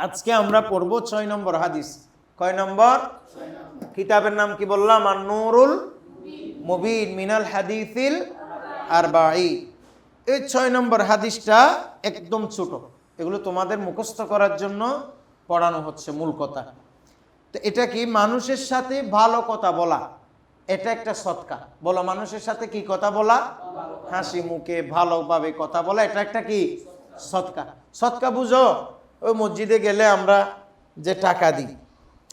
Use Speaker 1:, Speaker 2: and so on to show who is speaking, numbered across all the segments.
Speaker 1: আজকে আমরা পড়ব 6 নম্বর হাদিস। কয় নম্বর? কিতাবের নাম কি বললাম? আন-নূরুল মুবিন মিনাল হাদিসিল আরবাঈন। এই 6 নম্বর হাদিসটা একদম ছোট, এগুলো তোমাদের মুখস্থ করার জন্য পড়ানো হচ্ছে মূল কথা। তো এটা কি? মানুষের সাথে ভালো কথা বলা, এটা একটা সদকা। বলো, মানুষের সাথে কি কথা বলা? হাসি মুখে ভালোভাবে কথা বলা, এটা একটা কি? সদকা। সদকা বুঝো? ওই মসজিদে গেলে আমরা যে টাকা দিই,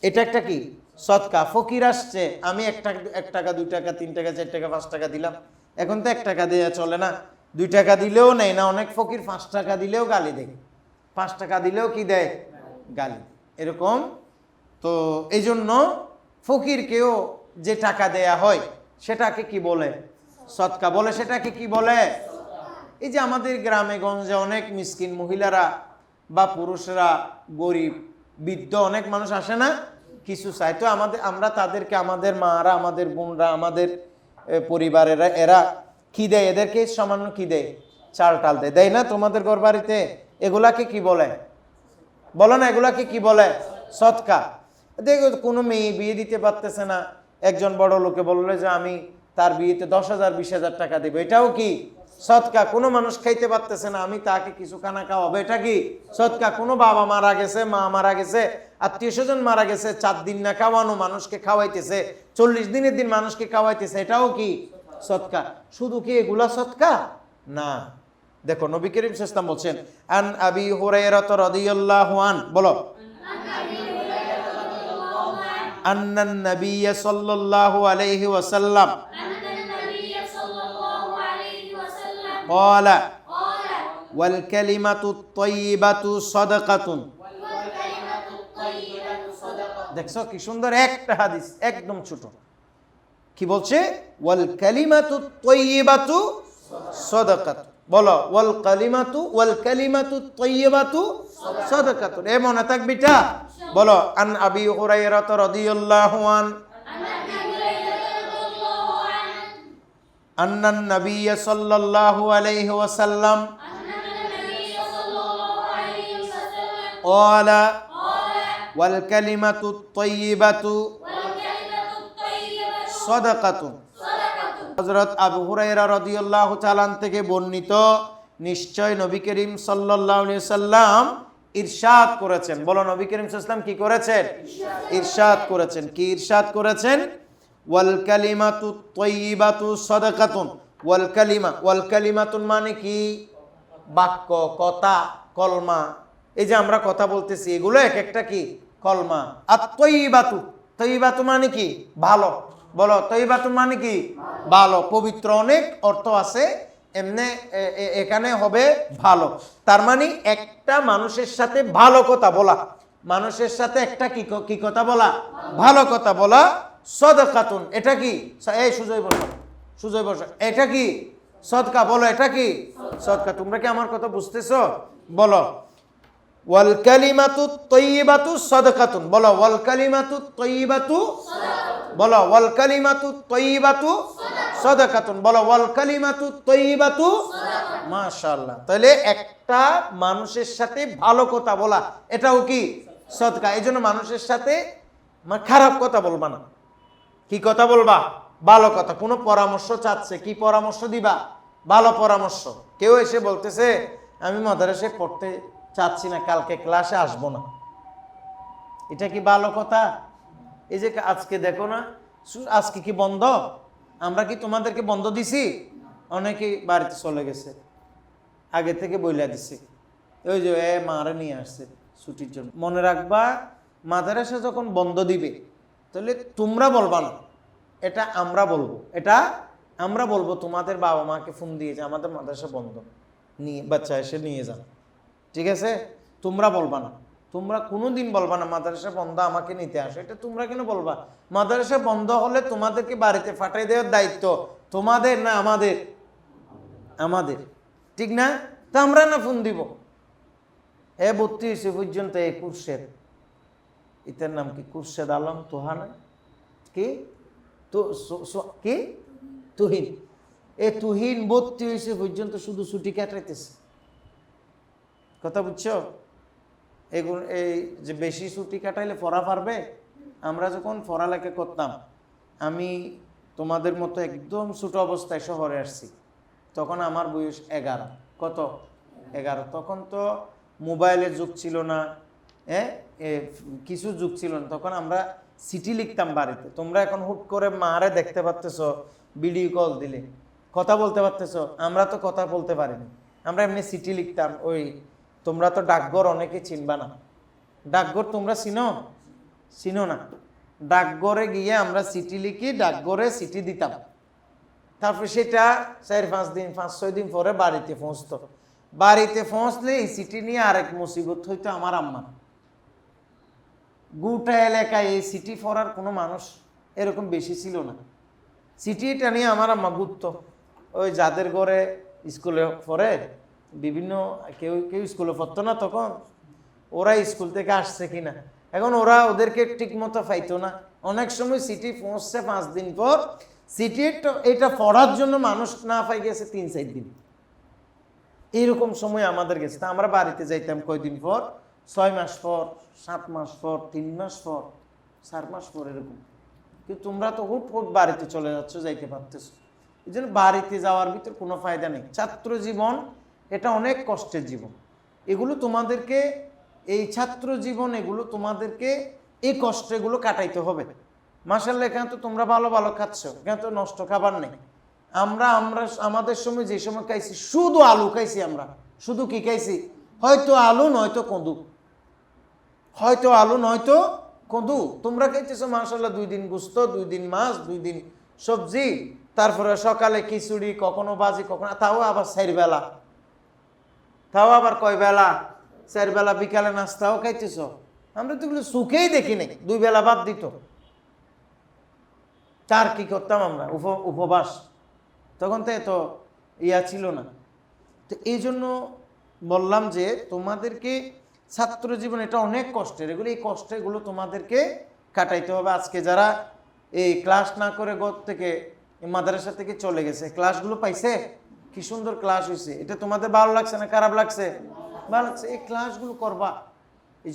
Speaker 1: এটা একটা কি? সদকা। ফকির আসছে, আমি 1 টাকা 2 টাকা 3 টাকা 4 টাকা 5 টাকা দিলাম। এখন তো 1 টাকা দিয়ে চলে না, 2 টাকা দিলেও নেই না। অনেক ফকির 5 টাকা দিলেও গালি দেয়, 5 টাকা দিলেও কি দেয়? গালি। এরকম। তো এই জন্য ফকিরকেও যে টাকা দেয়া হয় সেটাকে কি বলে? সদকা বলে। সেটাকে কি বলে? এই যে আমাদের গ্রামে গঞ্জে অনেক মিসকিন মহিলারা বা পুরুষরা, গরিব বৃদ্ধ অনেক মানুষ আসে না, কিছু চাই, তো আমরা তাদেরকে, আমাদের মারা, আমাদের বোনরা, আমাদের পরিবারেরা, এরা কি দেয়? এদেরকে সামান্য কি দেয়? চাল টাল দেয়, দেয় না? তোমাদের ঘর বাড়িতে এগুলাকে কি বলে? বলো না, এগুলাকে কি বলে? সদকা। দেখো, কোনো মেয়ে বিয়ে দিতে পারতেছে না, একজন বড় লোকে বললো যে আমি তার বিয়েতে 10,000 20,000 টাকা দেবো, এটাও কি? সদকা। কোনো মানুষ খাইতে পারতেছে না, আমি তাকে কিছু খানা খাওয়াবো, এটা কি? সদকা। কোনো বাবা মারা গেছে, মা মারা গেছে, আত্মীয় স্বজন মারা গেছে, 4 দিন না খাওয়ানো, মানুষকে খাওয়াইতেছে, 40 দিনের দিন মানুষকে খাওয়াইতেছে, এটাও কি? সদকা। শুধু কি এগুলা সদকা? না। দেখো, নবী করিম সাল্লাল্লাহু আলাইহি ওয়াসাল্লাম বলছেন, আন আবি হুরায়রা রাদিয়াল্লাহু আন, বলো, আন্নান নাবিয়্য সাল্লাল্লাহু আলাইহি ওয়াসাল্লাম ক্বালা ওয়াল কালিমাতুত তাইয়্যিবাতু সাদাকাতুন। দেখছো কি সুন্দর একটা হাদিস, একদম ছোট। কি বলছে? ওয়াল কালিমাতুত তাইয়্যিবাতু সাদাকাতুন। বলো, ওয়াল কালিমাতুত তাইয়্যিবাতু সাদাকাতুন। এ মনে থাকবে এটা? বলো, আন আবি হুরায়রা রাদিয়াল্লাহু আন আন্নান নাবিয়্য সাল্লাল্লাহু আলাইহি ওয়াসাল্লাম ক্বালা ওয়াল কালিমাতুত তাইয়্যিবাতু সাদাকাতুন। হযরত আবু হুরায়রা রাদিয়াল্লাহু তাআলা থেকে বর্ণিত, নিশ্চয় নবী করিম সাল্লাল্লাহু আলাইহি ওয়াসাল্লাম ইরশাদ করেছেন। বলো, নবী করিম সাল্লাল্লাহু আলাইহি ওয়াসাল্লাম কি করেছেন? ইরশাদ করেছেন। কি ইরশাদ করেছেন? ওয়াল কালিমাতুত তাইয়্যিবাতু সাদাকাতুন। ওয়াল কালিমাতুন মানে কি? বাক্য, কথা, কলমা। এই যে আমরা কথা বলতেছি, এগুলো এক একটা কি? কলমা। আর তাইয়্যিবাতু, তাইয়্যিবাতু মানে কি? ভালো। বলো, তাইয়্যিবাতু মানে কি? ভালো, পবিত্র। অনেক অর্থ আছে, এমনি এখানে হবে ভালো। তার মানে একটা মানুষের সাথে ভালো কথা বলা, মানুষের সাথে একটা কি কথা বলা? ভালো কথা বলা। সাদাকাতুন, এটা কি? এই সুজয় বসো, সুজয় বসো, এটা কি? সদকা। বলো, এটা কি? সদকা। তোমরা কি আমার কথা বুঝতেছো? বলো, ওয়াল কালিমাতুত তাইয়্যিবাতু সাদাকাতুন। বলো, ওয়াল কালিমাতুত তাইয়্যিবাতু। বলো, ওয়াল কালিমাতুত তাইয়্যিবাতু সাদাকাতুন। বলো, ওয়াল কালিমাতুত তাইয়্যিবাতু। মাশাআল্লাহ। তাহলে একটা মানুষের সাথে ভালো কথা বলা, এটাও কি? সদকা। এই জন্য মানুষের সাথে খারাপ কথা বলবা না। কি কথা বলবা? ভালো কথা। কোনো পরামর্শ চাচ্ছে, কি পরামর্শ দিবা? ভালো পরামর্শ। কেউ এসে বলতেছে আমি মাদ্রাসায় পড়তে চাচ্ছি না, কালকে ক্লাসে আসবো না, এটা কি ভালো কথা? এই যে আজকে দেখো না, আজকে কি বন্ধ? আমরা কি তোমাদেরকে বন্ধ দিছি? অনেকেই বাড়িতে চলে গেছে, আগে থেকে বইলা দিছে, ওই যে মারে নিয়ে আসছে ছুটির জন্য। মনে রাখবা, মাদ্রাসা যখন বন্ধ দিবে, তাহলে তোমরা বলবা না, এটা আমরা বলবো। এটা আমরা বলবো, তোমাদের বাবা মাকে ফোন দিয়ে যে আমাদের মাদ্রাসা বন্ধ, নিয়ে বাচ্চা এসে নিয়ে যান। ঠিক আছে? তোমরা বলবা না। তোমরা কোনোদিন বলবা না মাদ্রাসা বন্ধ, আমাকে নিতে আসো। এটা তোমরা কেন বলবা? মাদ্রাসা বন্ধ হলে তোমাদেরকে বাড়িতে পাঠাই দেওয়ার দায়িত্ব তোমাদের, না আমাদের? আমাদের। ঠিক না? তা আমরা না ফোন দিব, ভর্তি হয়েছে পর্যন্ত এই কুরশেদ, ইতার নাম কি? কুরশেদ আলম তোহানা, কি কি তুহিন, তুহিন ভর্তি হয়েছে পর্যন্ত শুধু ছুটি কাটাইতেছে। কথা বুঝছো? এগুলো এই যে বেশি ছুটি কাটাইলে পড়া পারবে? আমরা যখন পড়ালেখা করতাম, আমি তোমাদের মতো একদম ছোট অবস্থায় শহরে আসছি, তখন আমার বয়স 11। কত? 11। তখন তো মোবাইলের যুগ ছিল না, হ্যাঁ, কিছু যুগ ছিল না। তখন আমরা চিঠি লিখতাম বাড়িতে। তোমরা এখন হুট করে মারে দেখতে পারতেছ, ভিডিও কল দিলে কথা বলতে পারতেছ, আমরা তো কথা বলতে পারিনি। আমরা এমনি চিঠি লিখতাম। ওই তোমরা তো ডাকঘর অনেকে চিনবা না, ডাকঘর তোমরা চিনো না? ডাকঘরে গিয়ে আমরা চিঠি লিখি, ডাকঘরে চিঠি দিতাম। তারপরে সেটা 4-5 দিন 5-6 দিন পরে বাড়িতে পৌঁছতো। বাড়িতে পৌঁছলে এই চিঠি নিয়ে আরেক মুসিবত হইতো আমার আম্মা। গোটা এলাকায় এই চিঠি পড়ার কোনো মানুষ এরকম বেশি ছিল না। চিঠিটা নিয়ে আমার আম্মা ঘুরতো। ওই যাদের ঘরে স্কুলে পড়ে, বিভিন্ন কেউ কেউ স্কুলে পড়তো না তখন, ওরা স্কুল থেকে আসছে কিনা, এখন ওরা ওদেরকে ঠিক মতো পাইতো না। অনেক সময় চিঠি পৌঁছছে 5 দিন পর, চিঠি এটা পড়ার জন্য মানুষ না পাই গেছে 3-4 দিন। এইরকম সময় আমাদের গেছে। তা আমরা বাড়িতে যাইতাম কয়দিন পর, 6 মাস পর, 7 মাস পর, 3 মাস পর, 4 মাস পর, এরকম। কিন্তু তোমরা তো হুট হুট বাড়িতে চলে যাচ্ছ, যাইতে পারতেছো। এই জন্য বাড়িতে যাওয়ার ভিতর কোনো ফায়দা নেই। ছাত্র জীবন এটা অনেক কষ্টের জীবন। এগুলো তোমাদেরকে, এই ছাত্র জীবন, এগুলো তোমাদেরকে এই কষ্টগুলো কাটাইতে হবে। মাশাআল্লাহ, এখানে তো তোমরা ভালো ভালো খাচ্ছ, এখানে তো নষ্ট খাবার নেই। আমরা আমাদের সময় যে সময় খাইছি, শুধু আলু খাইছি আমরা। শুধু কি খাইছি? হয়তো আলু নয়তো কদু, হয়তো আলু নয়তো কদু। তোমরা খাইতেছো মাশাআল্লাহ 2 দিন গোস্ত, 2 দিন মাছ, 2 দিন সবজি, তারপরে সকালে খিচুড়ি, কখনো বাজি, কখনো, তাও আবার 4 বেলা, তাও আবার কয় বেলা? 4 বেলা। বিকালে নাস্তাও খাইতেছ। আমরা তো এগুলো সুখেই দেখি নাই। 2 বেলা বাদ দিত। চার কি করতাম আমরা? উপবাস। তখন তো এত ইয়া ছিল না। তো এই জন্য বললাম যে তোমাদেরকে ছাত্র জীবন এটা অনেক কষ্টের। এই কষ্টগুলো তোমাদেরকে কাটাইতে হবে। আজকে যারা এই ক্লাস না করে ঘর থেকে, মাদ্রাসা থেকে চলে গেছে, ক্লাসগুলো পাইছে, কি সুন্দর ক্লাস হয়েছে, এটা তোমাদের ভালো লাগছে না খারাপ লাগছে? ভালো লাগছে। এই ক্লাসগুলো করবা।